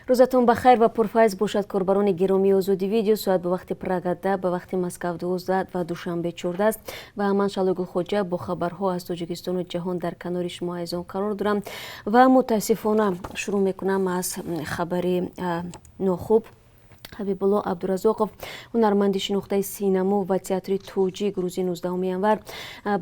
рӯзатон ба хайр ва пурфайз бошад корбарони гиромии озоди видео. соат ба вақти прагада, ба вақти Москав 12 ва душанбе 14 аст ва ман Шалойгулхоҷа бо хабарҳо аз Тоҷикистону ҷаҳон дар канори шумо азизон қарор дорам ва мутаассифона шурӯъ мекунам аз хабари нохуб. ҳабибулло абдуразоқов, ҳунарманди шинохтаи синамо ва театри тоҷик, рӯзи 19 январ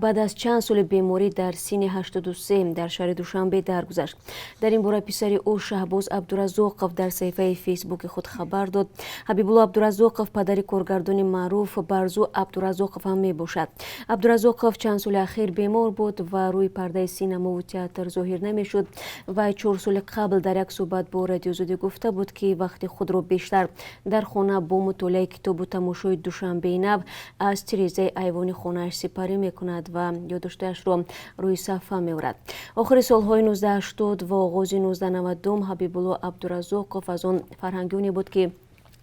баъд аз чанд соли беморӣ дар синни 83 дар шаҳри Душанбе даргузашт. Дар ин бора писари ӯ Шаҳбоз Абдуразоқов дар саҳифаи фейсбуки худ хабар дод. ҳабибулло Абдуразоқов падари коргардони маъруф Барзу Абдуразоқов ҳам мебошад. Абдуразоқов чанд соли ахир бемор буд ва рӯи пардаи синамову театр зоҳир намешуд. Вай 4 соли қабл дар як суҳбат бо радиозодӣ гуфта буд, ки вақти худро бештар дар хона бо мутолиаи китобу тамошои Душанбеи нав аз тирезаи айвони хонааш сипарӣ мекунад ва ёддоштаашро рӯи сафҳа меорад. охири солҳои 1980 ва оғози 1990 ҳабибулло Абдуразоқов аз он фарҳангёне буд, ки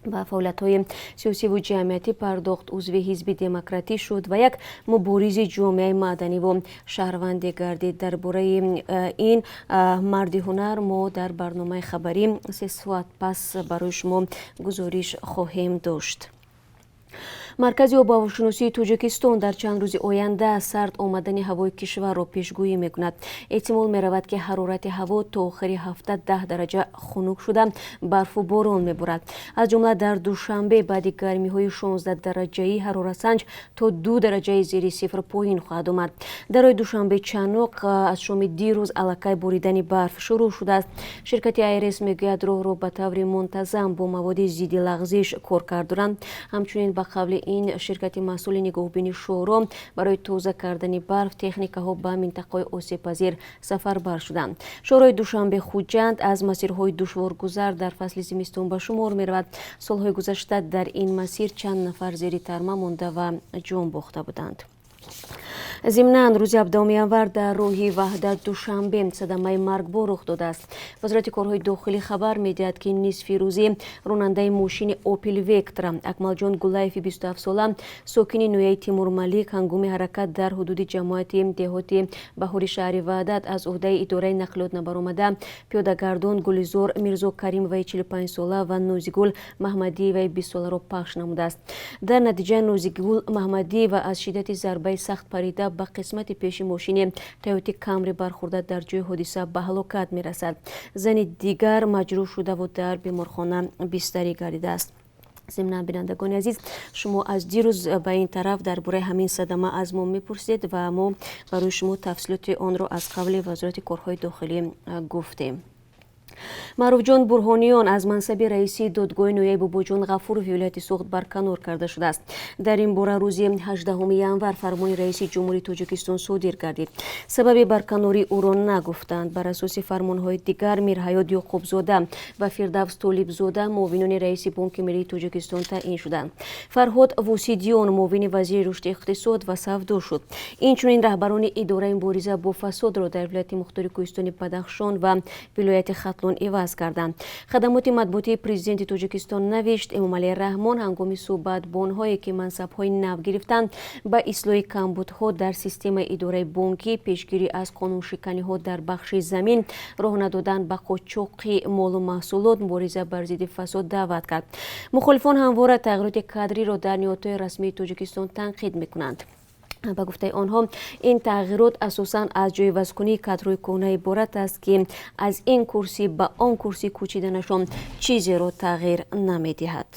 ба фаъолиятҳои сиёсиву ҷамъиятӣ пардохт, узви ҳизби демократӣ шуд ва як муборизи ҷомеаи маданиву шаҳрванде гардид. дар бораи ин марди ҳунар мо дар барномаи хабарӣ 3 соат пас барои шумо гузориш хоҳем дошт. маркази обу ҳавошуносии Тоҷикистон дар чанд рӯзи оянда сард омадани ҳавои кишварро пешгӯӣ мекунад. эҳтимол меравад, ки ҳарорати ҳаво то охири ҳафта 10 дараҷа хунук шуда барфу борон меборад. аз ҷумла дар Душанбе баъди гармиҳои 16 дараҷаи ҳароратсанҷ то 2 дараҷаи зери сифр поин хоҳад омад. дар роҳи Душанбе Чаноқ аз шоми дирӯз аллакай боридани барф шурӯъ шудааст. ширкати АРС мегӯяд роҳро ба таври мунтазам бо маводи зидди лағзиш кор кардоранд. ҳамчунин ба қавли ин ширкати масъули нигоҳубини шӯро барои тоза кардани барф техникаҳо ба минтақаҳои осебпазир сафарбар шуданд. шоҳрои Душанбе хуҷанд аз масирҳои душворгузар дар фасли зимистон ба шумор меравад. солҳои гузашта дар ин масир чанд нафар зери тарма монда ва ҷон бохта буданд. зимнан рӯзи 17 январ дар роҳи Ваҳдат Душанбе садамаи маргбор рух додааст. вазорати корҳои дохилӣ хабар медиҳад, ки нисфи рӯзӣ ронандаи мошини Opel Vectra Акмалҷон Гулаеви 27 сола сокини ноҳияи Тимур-Малик ҳангоми ҳаракат дар ҳудуди ҷамоати деҳоти баҳори шаҳри Ваҳдат аз уҳдаи идораи нақлиёт набаромада пиёдагардон Гулизор Мирзо Каримоваи 45 сола ва Нозигул Маҳмадиеваи 20 соларо пахш намудааст. дар натиҷа Нозигул Маҳмадиева аз шиддати зарбаи сахт парида ба қисмати пеши мошини Toyota Camry бархӯрда дар ҷои ҳодиса ба ҳалокат мерасад. зани дигар маҷрӯҳ шудаву дар беморхона бистарӣ гардидааст. зимнан бинандагони азиз, шумо аз дирӯз ба ин тараф дар бораи ҳамин садама аз мо мепурсед ва мо барои шумо тафсилоти онро аз қавли вазорати корҳои дохилӣ гуфтем. маъруфҷон Бурҳониён аз мансаби раиси додгоҳи ноҳияи Бобоҷон Ғафуров вилояти Суғд барканор карда шудааст. дар ин бора рӯзи 18 январ фармони раиси ҷумҳурии Тоҷикистон содир гардид. сабаби барканории ӯро нагуфтанд. бар асоси фармонҳои дигар Мирҳаёт Ёқубзода ва Фирдавс Толибзода муовинони раиси Бонки Миллии Тоҷикистон таъин шуданд. Фарҳод Восидиён муовини вазири рушди иқтисод ва савдо шуд. инчунин раҳбарони идораи мубориза бо фасодро дар вилояти мухтори Кӯҳистони Бадахшон ва вилояти Хатлон иваз карданд. хадамоти матбуотии президенти Тоҷикистон навишт, Эмомалӣ Раҳмон ҳангоми суҳбат бо онҳое ки мансабҳои нав гирифтанд ба ислоҳи камбудҳо дар системаи идораи бонкӣ, пешгирӣ аз қонуншиканиҳо дар бахши замин, роҳ надодан ба қочоқи молу маҳсулот, мубориза бар зидди фасод даъват кард. мухолифон ҳамвора тағйироти кадриро дар ниҳодҳои расмии Тоҷикистон танқид мекунанд. ба гуфтаи онҳо ин тағйирот асосан аз ҷойвазкунии кадрҳои кӯҳна иборат аст, ки аз ин курсӣ ба он курсӣ кӯчиданашон чизеро тағйир намедиҳад.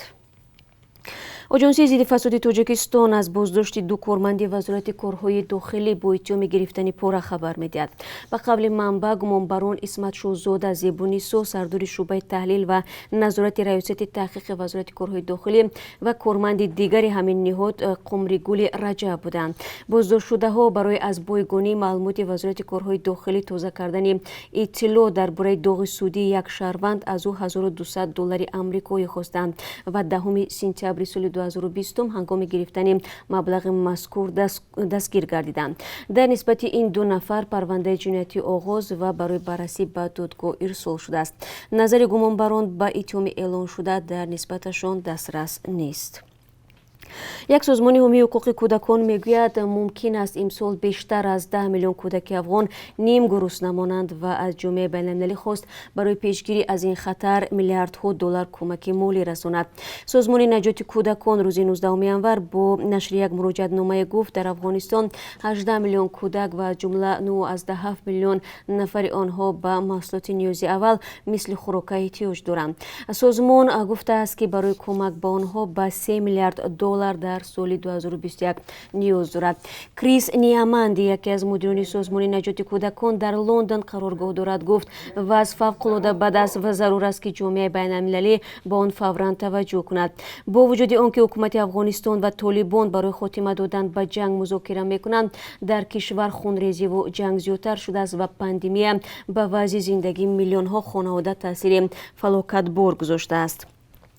оҷонсии зидди фасоди Тоҷикистон аз боздошти 2 корманди вазорати корҳои дохилӣ бо иттиҳоми гирифтани пора хабар медиҳад. ба қавли манбаъ, гумонбарон Исмат Шӯзода, Зебунисо, сардори шӯъбаи таҳлил ва назорати раёсати таҳқиқи вазорати корҳои дохилӣ ва корманди дигари ҳамин ниҳод Қумригули Раҷаб буданд. боздоштшудаҳо барои аз бойгонии маълумоти вазорати корҳои дохилӣ тоза кардани иттилоъ дар бораи доғи судии як шаҳрванд аз ӯ $1200 амрикоӣ хостанд ва 10 сентябри соли 2020 ҳангоми гирифтани маблағи мазкур дастгир гардиданд. дар нисбати ин 2 нафар парвандаи ҷиноятӣ оғоз ва барои баррасӣ ба додгоҳ ирсол шудааст. назари гумонбарон ба иттиҳоми эълон шуда дар нисбаташон дастрас нест. یک سازمان حامی حقوق کودکان میگوید ممکن است امسال بیشتر از 10 میلیون کودک افغان نیم گرسنه مانند و از جامعه بین‌المللی خواست برای پیشگیری از این خطر میلیاردها دلار کمک مالی رساند. سازمان نجات کودکان روز 19 ینور با نشر یک مراجعه‌نامه گفت در افغانستان 18 میلیون کودک و از جمله 9.7 میلیون نفر آنها به محصولات نیازی اول مثل خوراک احتیاج دارند. سازمان گفته است که برای کمک به آنها به 3 میلیارد دلار در سال 2021 نیاز دارد. کریس نیامند یکی از مدیران سازمان نجات کودکان در لندن قرارگاه دارد گفت وضع فوق‌العاده بد است و ضرور است که جامعه بین‌المللی به آن فوراً توجه کند. با وجود آنکه حکومت افغانستان و طالبان برای خاتمه دادن به جنگ مذاکره میکنند، در کشور خونریزی و جنگ زیادتر شده است و پاندمی به وضع زندگی میلیون ها خانواده تاثیر فلاکتبار گذاشته است.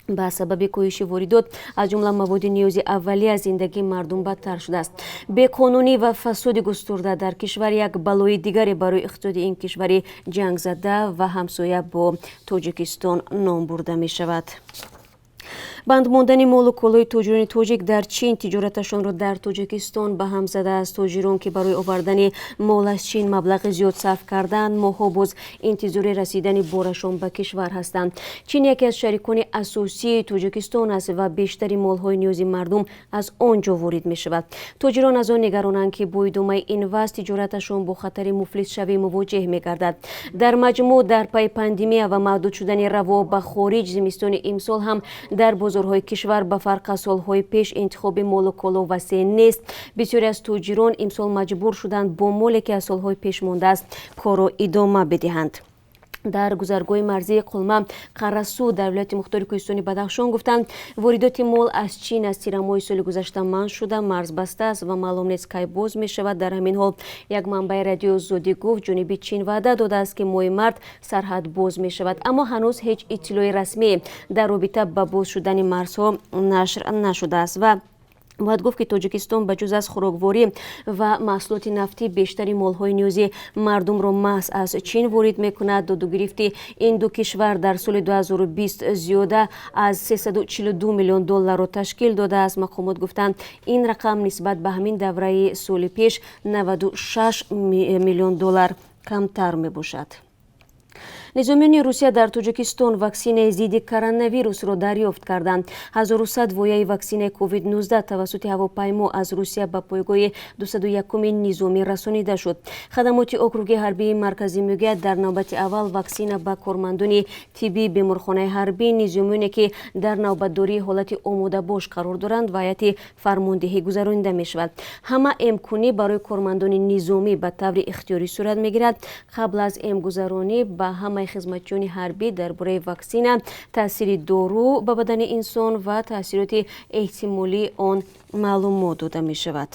با سبب کاهش واردات از جمله مواد نیازی اولیه از زندگی مردم بدتر شده است. بی‌قانونی و فساد گسترده در کشور یک بلای دیگری برای اقتصاد این کشور جنگ زده و همسایه با تاجیکستان نام برده می شود. بند ماندن مال و کالای تاجران تاجیک در چین تجارتشان را در تاجیکستان به هم زده است. تاجران که برای آوردن مال از چین مبلغ زیاد صرف کردند ماها باز انتظار رسیدن بارشان به کشور هستند. چین یکی از شریکان اساسی تاجیکستان است و بیشتری مالهای نیازی مردم از آنجا وارد می شود. تاجران از آن نگرانند که با ادامه این وضع تجارتشان با خطر مفلس شوی مواجه می گردد. در مجموع در پی پاندمی و محدود شدن روا به خارج زمستان امسال هم در بازارهای کشور به فرق از سالهای پیش انتخاب مال و کالا وسیع نیست. بسیاری از تاجران امسال مجبور شدند با مالی که از سالهای پیش مانده است کار را ادامه بدهند. در گذرگاه مرزی قلمه قرسو در ولایت مختار کوهستانی بدخشان گفتند واردات مال از چین از تیر ماه سال گذشته منع شده، مرز بسته است و معلوم نیست کی باز می شود. در همین حال یک منبع رادیو زودی گفت جنوب چین وعده داده است که ماه مارس سرحد باز می شود، اما هنوز هیچ اطلاع رسمی در رابطه با باز شدن مرزها نشر نشده است. و باید گفت که تاجیکستان بجز از خوراکواری و محصولات نفتی بیشتری مالهای نیازی مردم را محض از چین وارد میکند. دو گرفتی این دو کشور در سال 2020 زیاده از 342 میلیون دلار را تشکیل داده است. مقامات گفتند این رقم نسبت به همین دوره سال پیش 96 میلیون دلار کمتر می باشد. نظامیان روسیه در تاجیکستان واکسن ضد کرونا را دریافت کردند. 1100 وایه واکسن کووید 19 توسط هواپیما از روسیه به پایگاه 201 نظامی رسانیده شد. خدمات اوکروگ حربی مرکزی میگوید در نوبت اول واکسن به کارمندان طبی بیمارخانه حربی، نظامیانی که در نوبتداری حالت آماده باش قرار دارند و هیئت فرماندهی گذرانیده می شود. همه امکانی برای کارمندان نظامی به طور اختیاری صورت میگیرد. قبل از امگذرانی به همه خدمتچیان حربی درباره واکسن، تاثیر دارو به بدن انسان و تاثیرات احتمالی آن معلومات داده می شود.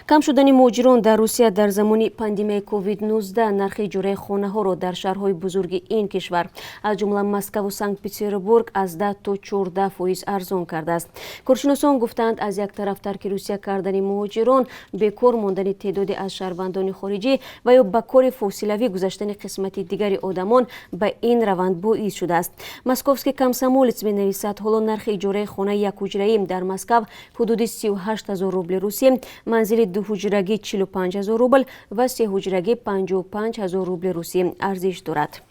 کم شدن مهاجران در روسیه در زمان پاندمی کووید 19 نرخ اجاره خانه ها را در شهرهای بزرگ این کشور از جمله مسکو و سنت پترزبورگ از 10 تا 14% ارزان کرده است. کارشناسان گفتند از یک طرف ترک روسیه کردن مهاجران، بیکار ماندن تعدادی از شهروندان خارجی و یا به کار فاصلوی گذاشتن قسمت دیگری آدمان به این روند باعث شده است. مسکوفسکی کامسомолец می‌نویسد حالا نرخ اجاره خانه یک حجره‌ای در مسکو حدود 38000 روبل روسیه، منزل 2 حجرگی 45000 روبل و 3 حجرگی 55000 روبل روسیه ارزش دارد.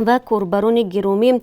و کاربران گرامی،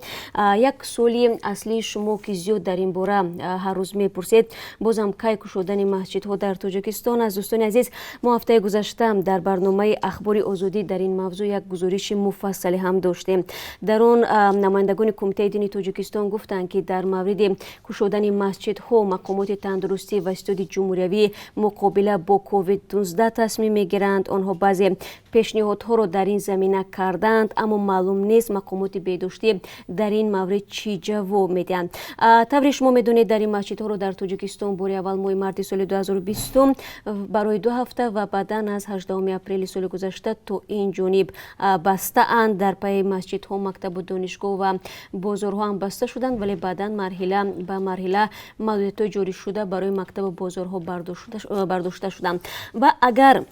یک سوالی اصلی شما که زیاد در این باره هر روز میپرسید، بازم کی گشودن مسجدها در تاجیکستان؟ از دوستان عزیز، ما هفته گذشته در برنامه اخبار آزادی در این موضوع یک گزارش مفصل هم داشتیم. در آن نمایندگان کمیته دینی تاجیکستان گفتند که در مورد گشودن مسجدها مقامات تندرستی و استاد جمهوری مقابله با کووید 19 تصمیم میگیرند. آنها بعضی پیشنهادها را در این زمینه کردند، اما معلوم نیست مقامات بهداشتی در این مورد چی جواب میدن. طوری شما میدونید در این مسجدها رو در تاجیکستان بار اول ماه مارس سال 2020 برای 2 هفته و بعدا از 18 اپریل سال گذشته تا این جانب بسته اند. در پی مسجدها، مکتب و دانشگاه و بازارها هم بسته شدند، ولی بعدا مرحله به مرحله محدودیت‌های جاری شده برای مکتب و بازارها برداشته شدند. و اگر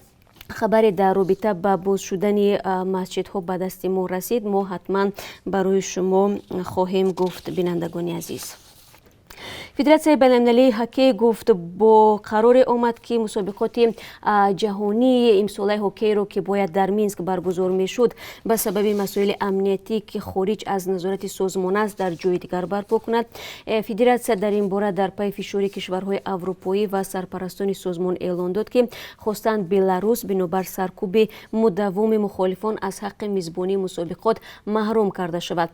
خبری در رابطه با باز شدن مسجدها به دست ما رسید، ما حتما برای شما خواهیم گفت. بینندگان عزیز، федератсияи байналмилалии ҳоккей гуфт бо қароре омад ки мусобиқоти ҷаҳонии имсолаи ҳоккейро ки бояд дар Минск баргузор мешуд ба сабаби масоили амнияти ки хориҷ аз назорати созмон аст дар ҷои дигар барпо кунад. Федератсия дар ин бора дар пай фишори кишварҳои аврупоӣ ва сарпарастони созмон эълон дод ки хостанд Беларус бинобар саркуби мудаввуми мухолифон аз ҳаққи мизбонии мусобиқот маҳрум карда шавад.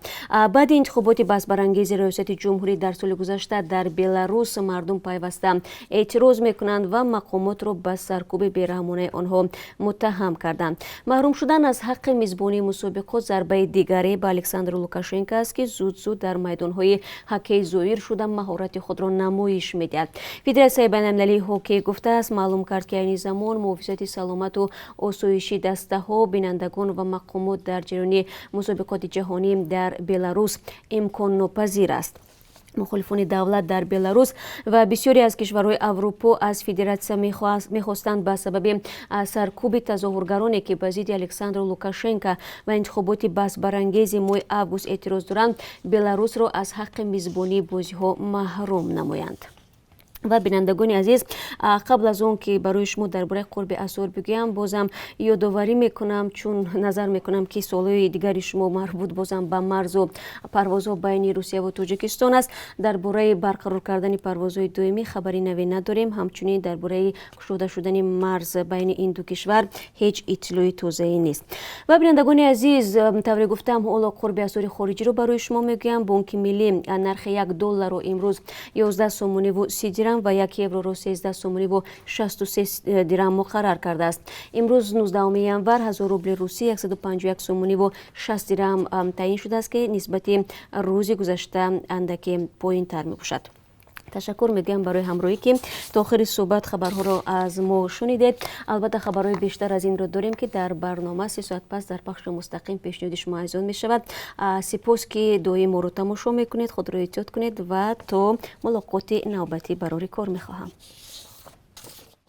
баъди интихоботи баҳсбарангези раёсати ҷумҳурӣ дар соли гузашта дар Беларус мардум пайваста эътироз мекунанд ва мақомотро ба саркуби бераҳмонаи онҳо муттаҳам карданд. маҳрум шудан аз ҳаққи мизбонии мусобиқот зарбаи дигаре ба Александр Лукашенко аст ки зуд дар майдонҳои ҳоккей зоир шуда маҳорати худро намоиш медиҳад. федератсияи байналмилалии ҳоккей гуфтааст маълум кард ки айни замон муҳофизати саломату осоиши дастаҳо бинандагон ва мақомот дар ҷараёни мусобиқоти ҷаҳонӣ дар Беларус имконнопазир аст. мухолифони давлат дар Беларус ва бисёре аз кишварҳои Аврупо аз федератсия мехостанд ба сабаби саркуби тазоҳургароне ки ба зидди Александр Лукашенко ва интихоботи баҳсбарангези моҳи август эътироз доранд, Беларусро аз ҳаққи мизбонии бозиҳо маҳрум намоянд. ва бинандагони азиз, қабл аз он ки барои шумо дар бораи қурби асор бигӯям, бозам ёдоварӣ мекунам, чун назар мекунам ки суолҳои дигари шумо марбут бозам ба марзу парвозҳо байни Русия ва Тоҷикистон аст. дар бораи барқарор кардани парвозҳои доимӣ хабари наве надорем. ҳамчунин дар бораи кушода шудани марз байни ин ду кишвар ҳеҷ иттилои тозаи нест. ва бинандагони азиз, тавре гуфтам ҳоло қурби асори хориҷиро барои шумо мегӯям. бонки миллӣ нархи $1 имрӯз 11 сомониву 30 дирам ва 1 евроро 13 сомониву 63 дирам муқаррар кардааст. имрӯз 19 январ 1000 рубли русӣ 151 сомониву 60 дирам таъин шудааст ки нисбати рӯзи гузашта андаке поинтар мебошад. ташаккур мегӯям барои ҳамроҳӣ ки то охири суҳбат хабарҳоро аз мо шунидед. албатта хабарҳои бештар аз инро дорем ки дар барнома 30 соат пас дар пахши мустақим пешниҳоди шумо азизон мешавад. сипос ки доим моро тамошо мекунед, худро эҳтиёт кунед ва то мулоқоти навбатӣ барори кор мехоҳам.